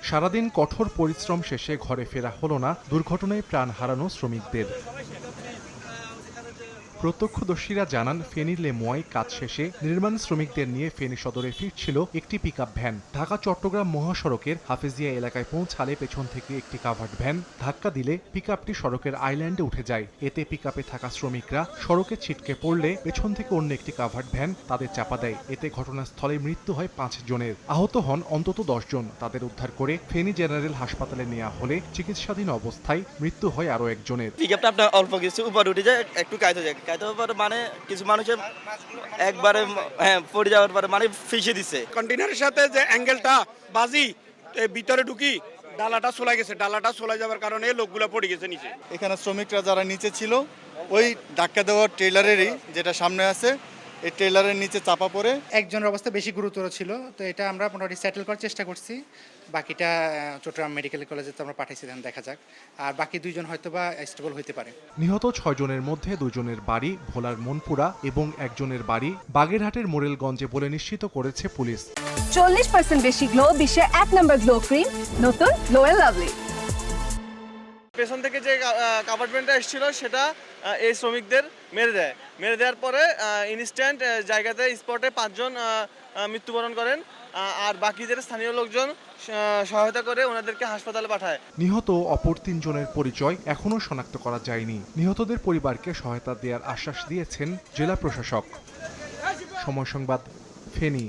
সারাদিন কঠোর পরিশ্রম শেষে ঘরে ফেরা হলো না, দুর্ঘটনায় প্রাণ হারানো শ্রমিকদের। প্রত্যক্ষদর্শীরা জানান, ফেনীর লেমুয়ায় কাজ শেষে নির্মাণ শ্রমিকদের নিয়ে ফেনী সদরে ফিরছিল একটি পিকআপ ভ্যান। ঢাকা চট্টগ্রাম মহাসড়কের হাফেজিয়া এলাকায় পৌঁছালে পেছন থেকে একটি কাভার্ড ভ্যান ধাক্কা দিলে পিকআপটি সড়কের আইল্যান্ডে উঠে যায়। এতে পিকআপে থাকা শ্রমিকরা সড়কে ছিটকে পড়লে পেছন থেকে অন্য একটি কাভার্ড ভ্যান তাদের চাপা দেয়। এতে ঘটনাস্থলে মৃত্যু হয় 5 জনের, আহত হন অন্তত 10 জন। তাদের উদ্ধার করে ফেনী জেনারেল হাসপাতালে নেওয়া হলে চিকিৎসাধীন অবস্থায় মৃত্যু হয় আরও একজনের। পিকআপটা আপনার অল্প কিছু উপরে উঠে যায়, একটু কায়তো যায়, মানে কিছু মানুষের একবারে পড়ে যাওয়ার পরে মানে ফিসে দিছে। কন্টেনারের সাথে যে অ্যাঙ্গেলটা বাজি ভিতরে ঢুকি ডালাটা চলে গেছে, ডালাটা চলে যাওয়ার কারণে লোকগুলো পড়ে গেছে নিচে। এখানে শ্রমিকরা যারা নিচে ছিল ওই ধাক্কা দেওয়ার ট্রেলারেরই যেটা সামনে আছে এই ট্রেলারের নিচে চাপা পড়ে একজনের অবস্থা বেশি গুরুতর ছিল, তো এটা আমরা মোটামুটি সেটেল করার চেষ্টা করছি। বাকিটা চট্টগ্রাম মেডিকেল কলেজে তো আমরা পাঠাইছি, দেখা যাক। আর বাকি 2 জন হয়তো বা স্টেবল হইতে পারে। নিহত 6 জনের মধ্যে 2 জনের বাড়ি ভোলার মনপুরা এবং একজনের বাড়ি বাগেরহাটের মোরেলগঞ্জে বলে নিশ্চিত করেছে পুলিশ। 40% বেশি গ্লো, বিশ্বের 1 নম্বর গ্লো ক্রিম, নতুন গ্লো এন্ড লাভলি। পেছন থেকে যে কাভার্ডমেন্টটা এসেছিল সেটা এই শ্রমিকদের মেরে দেওয়ার পরে ইনস্ট্যান্ট জায়গাতে স্পটে 5 জন মৃত্যুবরণ করেন। আর বাকি যারা স্থানীয় লোকজন সহায়তা করে ওনাদেরকে হাসপাতালে পাঠায়। নিহত অপর 3 জনের পরিচয় এখনও শনাক্ত করা যায়নি। নিহতদের পরিবারকে সহায়তা দেওয়ার আশ্বাস দিয়েছেন জেলা প্রশাসক। সময় সংবাদ, ফেনী।